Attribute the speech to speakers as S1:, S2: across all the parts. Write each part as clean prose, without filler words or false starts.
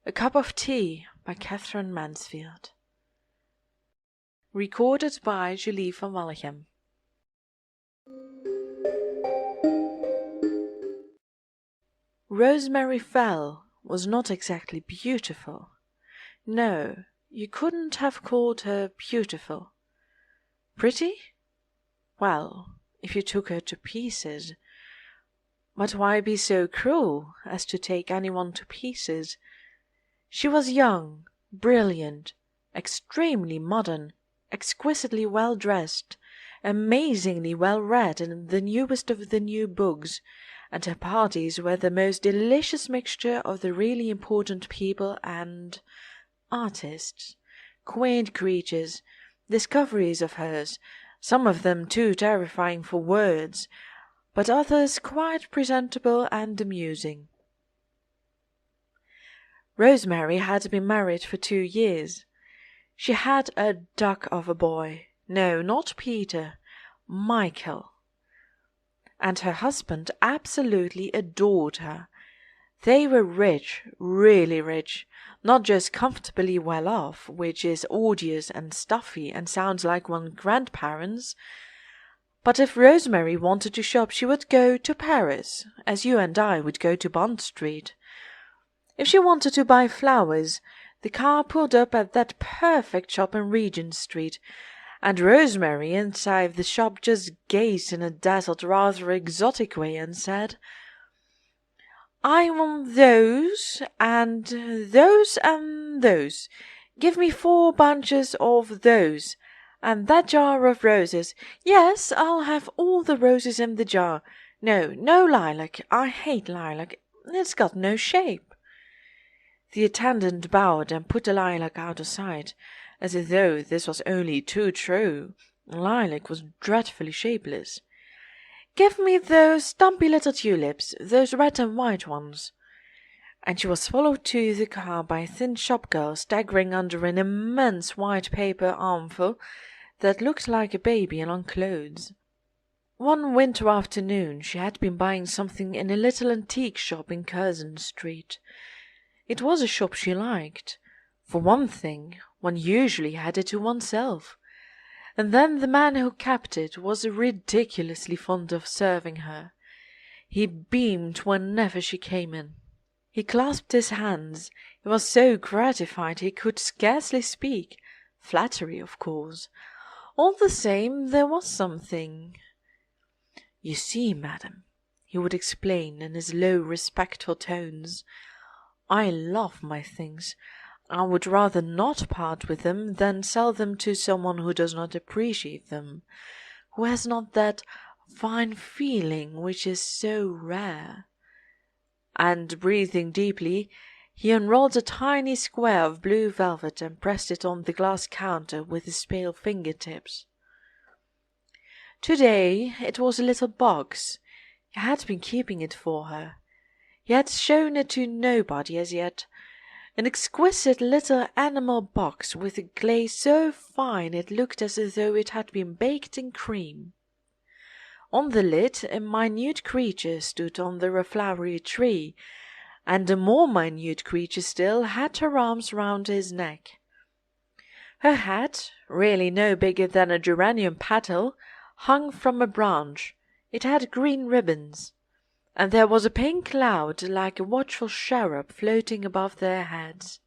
S1: A Cup of Tea by Katherine Mansfield. Recorded by Julie van Wallichem. Rosemary Fell was not exactly beautiful. No, you couldn't have called her beautiful. Pretty? Well, if you took her to pieces. But why be so cruel as to take anyone to pieces? She was young, brilliant, extremely modern, exquisitely well dressed, amazingly well read in the newest of the new books, and her parties were the most delicious mixture of the really important people and artists, quaint creatures, discoveries of hers, some of them too terrifying for words, but others quite presentable and amusing. Rosemary had been married for 2 years. She had a duck of a boy. No, not Peter, Michael. And her husband absolutely adored her. They were rich, really rich, not just comfortably well off, which is odious and stuffy and sounds like one's grandparents. But if Rosemary wanted to shop, she would go to Paris, as you and I would go to Bond Street. If she wanted to buy flowers, the car pulled up at that perfect shop in Regent Street, and Rosemary inside the shop just gazed in a dazzled, rather exotic way and said, "I want those, and those, and those. Give me 4 bunches of those, and that jar of roses. Yes, I'll have all the roses in the jar. No, no lilac. I hate lilac. It's got no shape." The attendant bowed and put the lilac out of sight, as though this was only too true. Lilac was dreadfully shapeless. "Give me those stumpy little tulips, those red and white ones." And she was followed to the car by a thin shop-girl staggering under an immense white paper armful that looked like a baby in long clothes. One winter afternoon she had been buying something in a little antique shop in Curzon Street. It was a shop she liked. For one thing, one usually had it to oneself. And then the man who kept it was ridiculously fond of serving her. He beamed whenever she came in. He clasped his hands. He was so gratified he could scarcely speak. Flattery, of course. All the same, there was something. "You see, madam," he would explain in his low, respectful tones, "I love my things. I would rather not part with them than sell them to someone who does not appreciate them, who has not that fine feeling which is so rare." And breathing deeply, he unrolled a tiny square of blue velvet and pressed it on the glass counter with his pale finger-tips. To-day it was a little box. He had been keeping it for her. He had shown it to nobody as yet. An exquisite little animal box with a glaze so fine it looked as though it had been baked in cream. On the lid a minute creature stood on the flowery tree, and a more minute creature still had her arms round his neck. Her hat, really no bigger than a geranium petal, hung from a branch. It had green ribbons, and there was a pink cloud like a watchful cherub floating above their heads.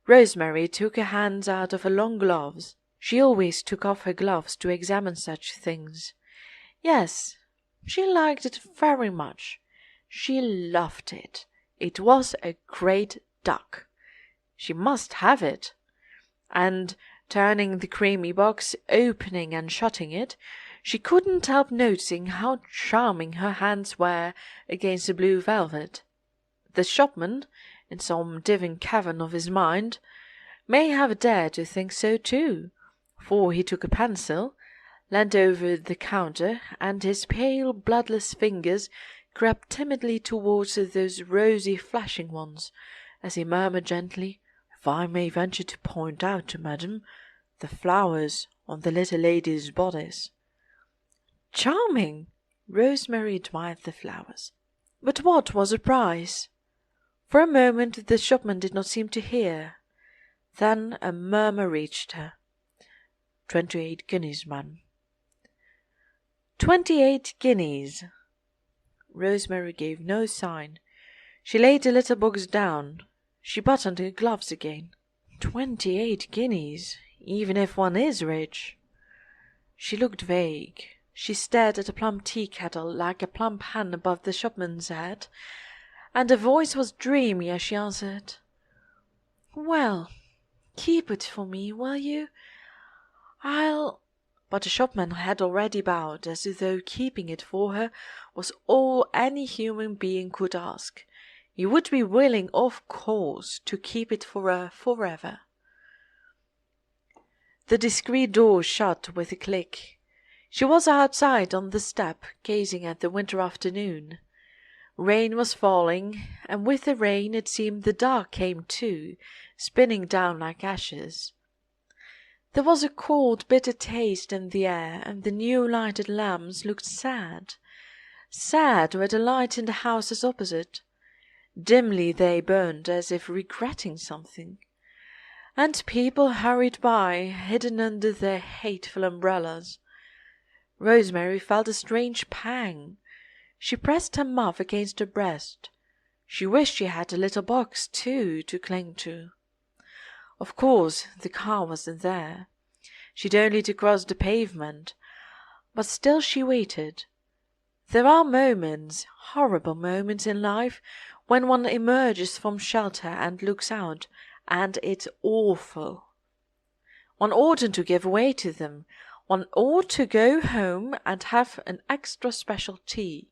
S1: Rosemary took her hands out of her long gloves. She always took off her gloves to examine such things. Yes, she liked it very much. She loved it. It was a great duck. She must have it. And, turning the creamy box, opening and shutting it, she couldn't help noticing how charming her hands were against the blue velvet. The shopman, in some divine cavern of his mind, may have dared to think so too, for he took a pencil, leant over the counter, and his pale, bloodless fingers crept timidly towards those rosy flashing ones, as he murmured gently, "If I may venture to point out, madam, the flowers on the little lady's bodice." Charming! Rosemary admired the flowers. But what was the price? For a moment the shopman did not seem to hear. Then a murmur reached her. 28 guineas, ma'am. 28 guineas. Rosemary gave no sign. She laid the little box down. She buttoned her gloves again. 28 guineas, even if one is rich. She looked vague. She stared at a plump tea-kettle like a plump hen above the shopman's head, and her voice was dreamy as she answered, "Well, keep it for me, will you? I'll—" But the shopman had already bowed, as though keeping it for her was all any human being could ask. He would be willing, of course, to keep it for her forever. The discreet door shut with a click. She was outside on the step, gazing at the winter afternoon. Rain was falling, and with the rain it seemed the dark came too, spinning down like ashes. There was a cold, bitter taste in the air, and the new-lighted lamps looked sad. Sad were the lights in the houses opposite. Dimly they burned, as if regretting something. And people hurried by, hidden under their hateful umbrellas. Rosemary felt a strange pang. She pressed her muff against her breast. She wished she had a little box, too, to cling to. Of course, the car wasn't there. She'd only to cross the pavement. But still she waited. There are moments, horrible moments in life, when one emerges from shelter and looks out, and it's awful. One oughtn't to give way to them. One ought to go home and have an extra special tea.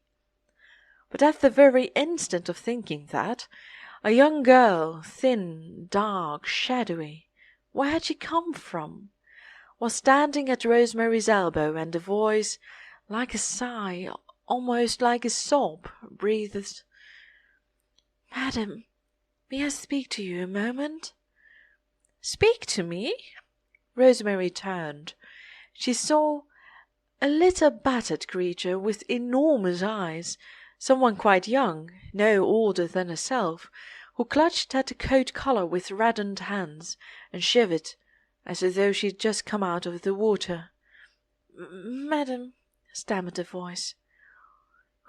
S1: But at the very instant of thinking that, a young girl, thin, dark, shadowy, where had she come from, was standing at Rosemary's elbow, and a voice, like a sigh, almost like a sob, breathed, "Madam, may I speak to you a moment?" "Speak to me?" Rosemary turned. She saw a little battered creature with enormous eyes, someone quite young, no older than herself, who clutched at the coat collar with reddened hands, and shivered, as though she had just come out of the water. "Madam," stammered the voice,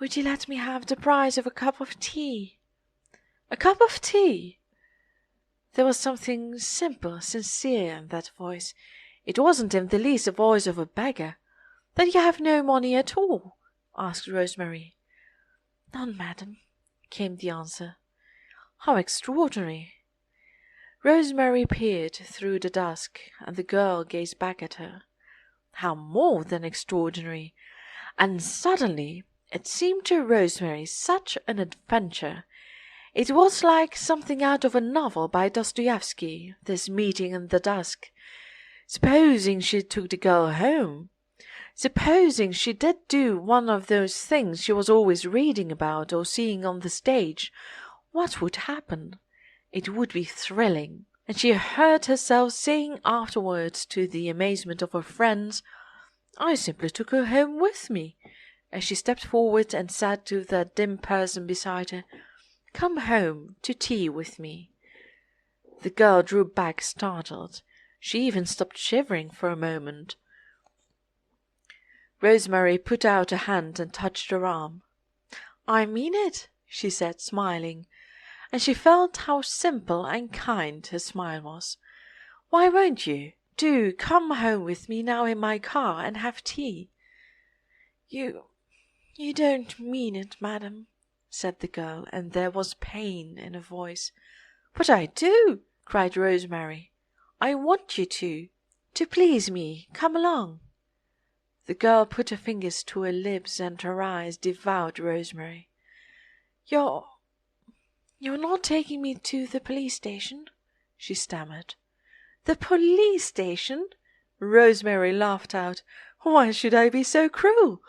S1: "would you let me have the price of a cup of tea?" "A cup of tea?" There was something simple, sincere in that voice. It wasn't in the least the voice of a beggar. "Then you have no money at all?" asked Rosemary. "None, madam," came the answer. "How extraordinary!" Rosemary peered through the dusk, and the girl gazed back at her. How more than extraordinary! And suddenly it seemed to Rosemary such an adventure. It was like something out of a novel by Dostoevsky, this meeting in the dusk. Supposing she took the girl home? Supposing she did do one of those things she was always reading about or seeing on the stage? What would happen? It would be thrilling. And she heard herself saying afterwards, to the amazement of her friends, "I simply took her home with me," as she stepped forward and said to that dim person beside her, "Come home to tea with me." The girl drew back startled. She even stopped shivering for a moment. Rosemary put out a hand and touched her arm. "I mean it," she said, smiling, and she felt how simple and kind her smile was. "Why won't you? Do come home with me now in my car and have tea." You don't mean it, madam," said the girl, and there was pain in her voice. "But I do," cried Rosemary. "I want you to please me. Come along." The girl put her fingers to her lips, and her eyes devoured Rosemary. You're not taking me to the police station?" she stammered. "The police station?" Rosemary laughed out. "Why should I be so cruel?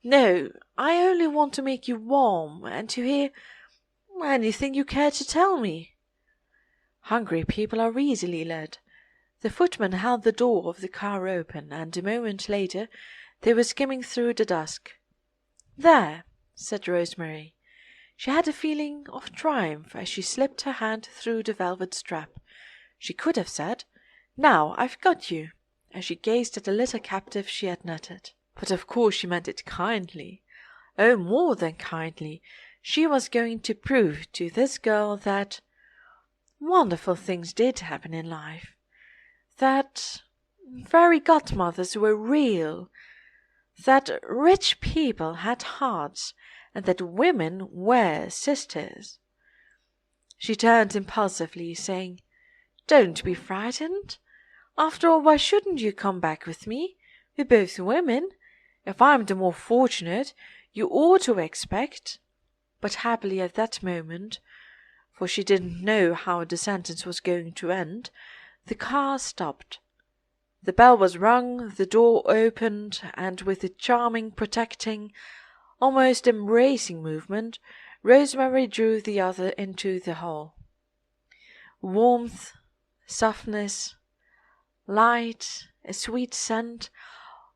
S1: No, I only want to make you warm, and to hear anything you care to tell me." Hungry people are easily led. The footman held the door of the car open, and a moment later they were skimming through the dusk. "There," said Rosemary. She had a feeling of triumph as she slipped her hand through the velvet strap. She could have said, "Now I've got you," as she gazed at the little captive she had netted. But of course she meant it kindly. Oh, more than kindly. She was going to prove to this girl that wonderful things did happen in life, that fairy godmothers were real, that rich people had hearts, and that women were sisters. She turned impulsively, saying, "Don't be frightened. After all, why shouldn't you come back with me? We're both women. If I'm the more fortunate, you ought to expect—" But happily at that moment, for she didn't know how the sentence was going to end, the car stopped. The bell was rung, the door opened, and with a charming, protecting, almost embracing movement, Rosemary drew the other into the hall. Warmth, softness, light, a sweet scent,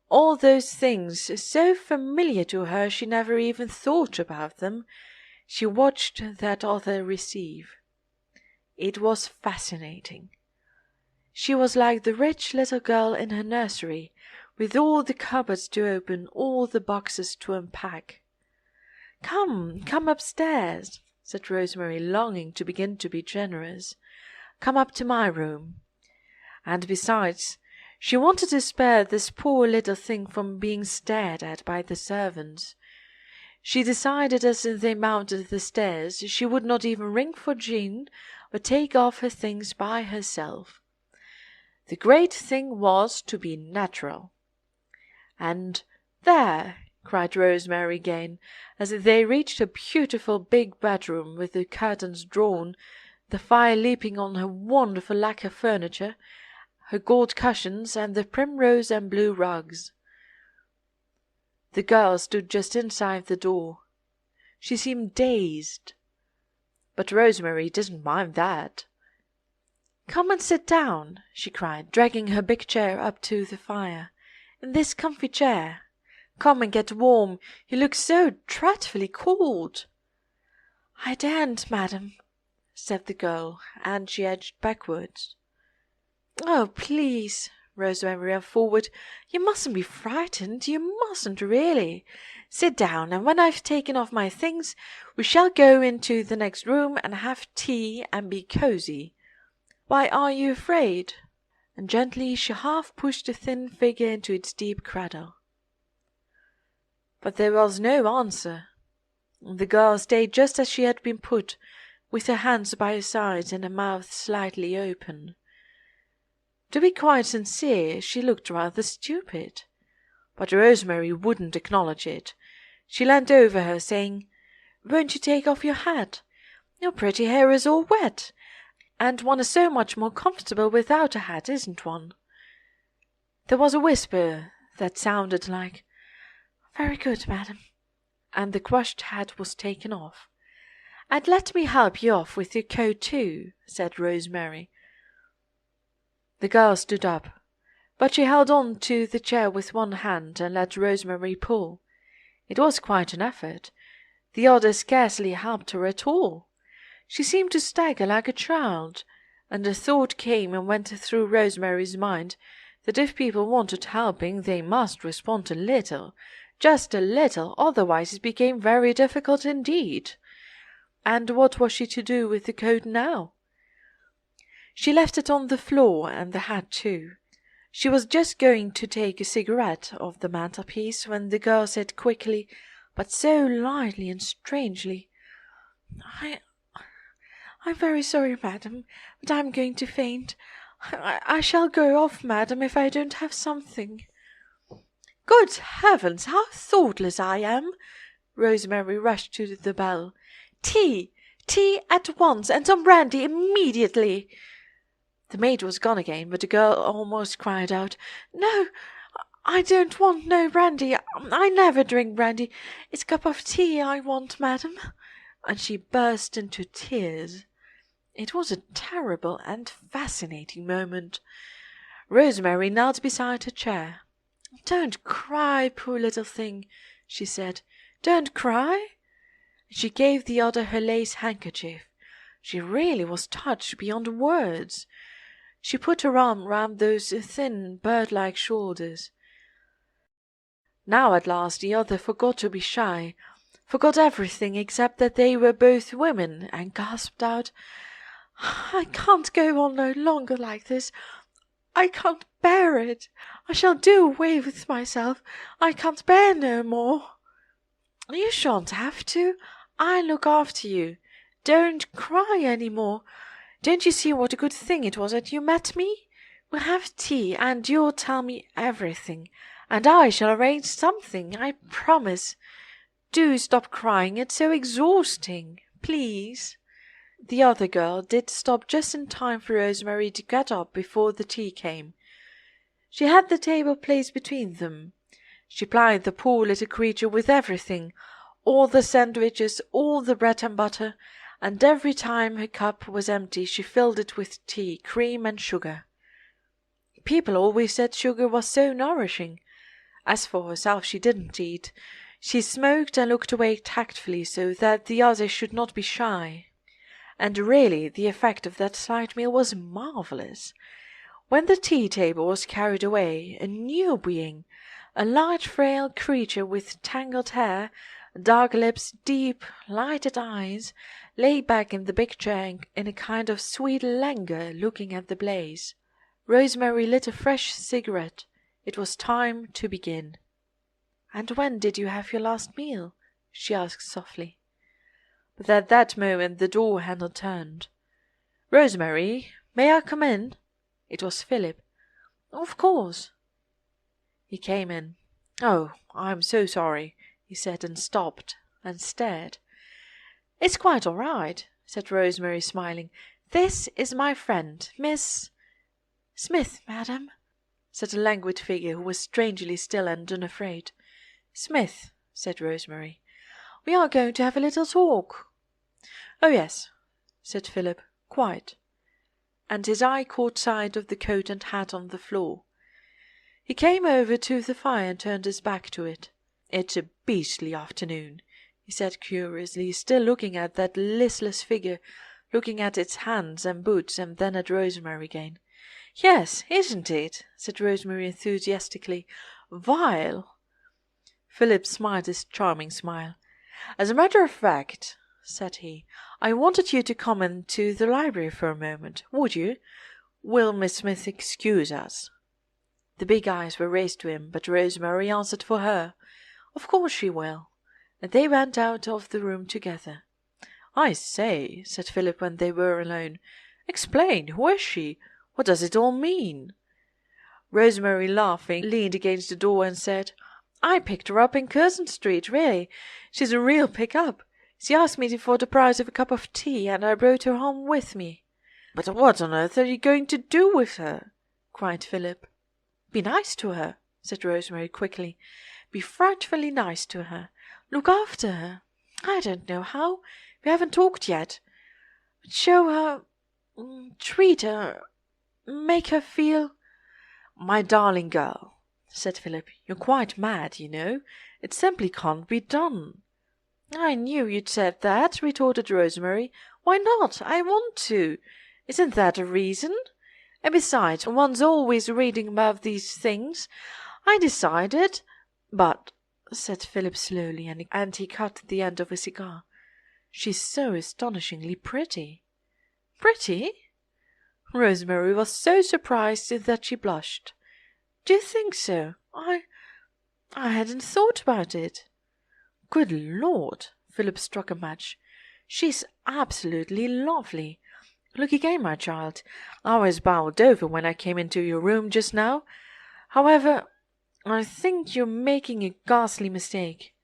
S1: all those things, so familiar to her she never even thought about them, she watched that other receive. It was fascinating. She was like the rich little girl in her nursery, with all the cupboards to open, all the boxes to unpack. Come upstairs," said Rosemary, longing to begin to be generous. "Come up to my room." And besides, she wanted to spare this poor little thing from being stared at by the servants. She decided as they mounted the stairs she would not even ring for Jean or take off her things by herself. The great thing was to be natural. "And there!" cried Rosemary again, as they reached a beautiful big bedroom with the curtains drawn, the fire leaping on her wonderful lacquer furniture, her gold cushions, and the primrose and blue rugs. The girl stood just inside the door. She seemed dazed, but Rosemary didn't mind that. "Come and sit down," she cried, dragging her big chair up to the fire, "in this comfy chair. Come and get warm. You look so dreadfully cold." "I daren't, madam," said the girl, and she edged backwards. "Oh, please," Rosemary ran forward, "you mustn't be frightened. You mustn't really. Sit down, and when I've taken off my things, we shall go into the next room and have tea and be cozy. Why are you afraid?" And gently she half pushed the thin figure into its deep cradle. But there was no answer. The girl stayed just as she had been put, with her hands by her sides and her mouth slightly open. To be quite sincere, she looked rather stupid. But Rosemary wouldn't acknowledge it. She leaned over her, saying, "Won't you take off your hat? Your pretty hair is all wet, and one is so much more comfortable without a hat, isn't one?" There was a whisper that sounded like, "Very good, madam," and the crushed hat was taken off. "And let me help you off with your coat too," said Rosemary. The girl stood up, but she held on to the chair with one hand and let Rosemary pull. It was quite an effort. The other scarcely helped her at all. She seemed to stagger like a child, and the thought came and went through Rosemary's mind that if people wanted helping they must respond a little, just a little, otherwise it became very difficult indeed. And what was she to do with the coat now? She left it on the floor, and the hat too. She was just going to take a cigarette off the mantelpiece when the girl said quickly, but so lightly and strangely, I'm very sorry, madam, but I'm going to faint. I shall go off, madam, if I don't have something." "Good heavens, how thoughtless I am!" Rosemary rushed to the bell. "Tea! Tea at once, and some brandy immediately!" The maid was gone again, but the girl almost cried out, "No, I don't want no brandy. I never drink brandy. It's a cup of tea I want, madam." And she burst into tears. It was a terrible and fascinating moment. Rosemary knelt beside her chair. "Don't cry, poor little thing," she said. "Don't cry." She gave the other her lace handkerchief. She really was touched beyond words. She put her arm round those thin, bird-like shoulders. Now at last the other forgot to be shy, forgot everything except that they were both women, and gasped out, "I can't go on no longer like this. I can't bear it. I shall do away with myself. I can't bear no more." "You shan't have to. I'll look after you. Don't cry any more. Don't you see what a good thing it was that you met me? We'll have tea, and you'll tell me everything, and I shall arrange something, I promise. Do stop crying. It's so exhausting. Please." The other girl did stop just in time for Rosemary to get up before the tea came. She had the table placed between them. She plied the poor little creature with everything, all the sandwiches, all the bread and butter, and every time her cup was empty she filled it with tea, cream, and sugar. People always said sugar was so nourishing. As for herself, she didn't eat. She smoked and looked away tactfully so that the other should not be shy. And really the effect of that slight meal was marvellous. When the tea-table was carried away, a new being, a large frail creature with tangled hair, dark lips, deep, lighted eyes, lay back in the big chair in a kind of sweet languor, looking at the blaze. Rosemary lit a fresh cigarette. It was time to begin. "And when did you have your last meal?" she asked softly. But at that moment the door handle turned. "Rosemary, may I come in?" It was Philip. "Of course." He came in. "Oh, I'm so sorry," he said, and stopped and stared. "It's quite all right," said Rosemary, smiling. "This is my friend, Miss—" "Smith, madam," said the languid figure, who was strangely still and unafraid. "Smith," said Rosemary. "We are going to have a little talk." "Oh, yes," said Philip, "quite." And his eye caught sight of the coat and hat on the floor. He came over to the fire and turned his back to it. "It's a beastly afternoon," he said curiously, still looking at that listless figure, looking at its hands and boots, and then at Rosemary again. "Yes, isn't it?" said Rosemary enthusiastically. "Vile!" Philip smiled his charming smile. "As a matter of fact," said he, "I wanted you to come into the library for a moment. Would you? Will Miss Smith excuse us?" The big eyes were raised to him, but Rosemary answered for her. "Of course she will." And they went out of the room together. "I say," said Philip when they were alone, "explain. Who is she? What does it all mean?" Rosemary, laughing, leaned against the door and said, "I picked her up in Curzon Street, really. She's a real pick-up. She asked me for the price of a cup of tea, and I brought her home with me." "But what on earth are you going to do with her?" cried Philip. "Be nice to her," said Rosemary quickly. "Be frightfully nice to her. Look after her. I don't know how. We haven't talked yet. But show her, treat her, make her feel—" "My darling girl," said Philip, "you're quite mad, you know. It simply can't be done." "I knew you'd said that," retorted Rosemary. "Why not? I want to. Isn't that a reason? And besides, one's always reading about these things. I decided—" "But," said Philip slowly, and he cut the end of a cigar, "she's so astonishingly pretty." "Pretty?" Rosemary was so surprised that she blushed. "Do you think so? I hadn't thought about it." "Good Lord!" Philip struck a match. "She's absolutely lovely. Look again, my child. I was bowled over when I came into your room just now. However, I think you're making a ghastly mistake.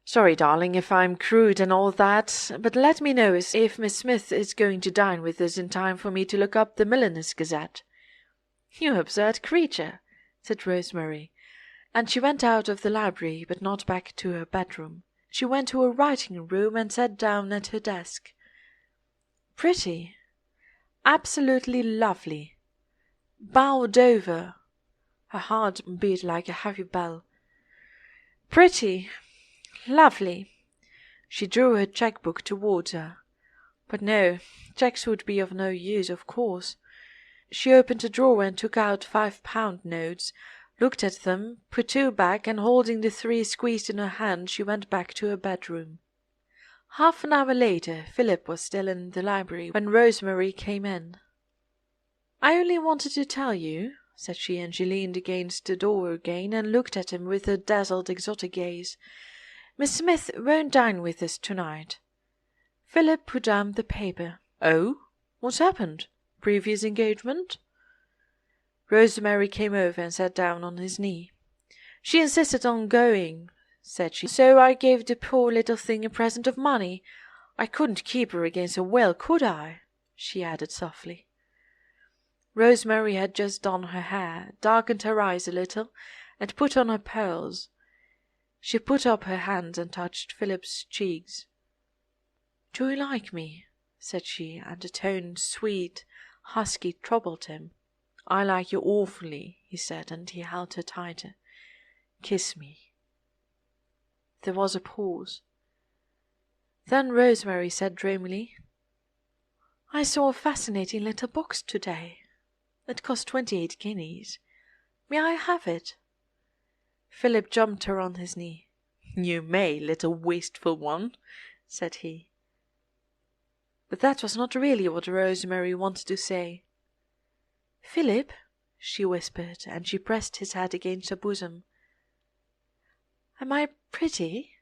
S1: Sorry, darling, if I'm crude and all that, but let me know if Miss Smith is going to dine with us in time for me to look up the Milliners' Gazette." "You absurd creature," said Rosemary, and she went out of the library, but not back to her bedroom. She went to her writing-room and sat down at her desk. Pretty, absolutely lovely, bowed over. Her heart beat like a heavy bell. Pretty, lovely. She drew her cheque-book towards her. But no, cheques would be of no use, of course. She opened a drawer and took out £5 notes, looked at them, put 2 back, and holding the 3 squeezed in her hand, she went back to her bedroom. Half an hour later, Philip was still in the library when Rosemary came in. "I only wanted to tell you," said she, and she leaned against the door again and looked at him with a dazzled, exotic gaze. "Miss Smith won't dine with us tonight." Philip put down the paper. "Oh, what's happened? Previous engagement?" Rosemary came over and sat down on his knee. "She insisted on going," said she, "so I gave the poor little thing a present of money. I couldn't keep her against her will, could I?" she added softly. Rosemary had just done her hair, darkened her eyes a little, and put on her pearls. She put up her hand and touched Philip's cheeks. "Do you like me?" said she, and the tone, sweet, husky, troubled him. "I like you awfully," he said, and he held her tighter. "Kiss me." There was a pause. Then Rosemary said dreamily, "I saw a fascinating little box today. It cost 28 guineas. May I have it?" Philip jumped her on his knee. "You may, little wasteful one," said he. But that was not really what Rosemary wanted to say. "Philip," she whispered, and she pressed his head against her bosom. "Am I pretty?"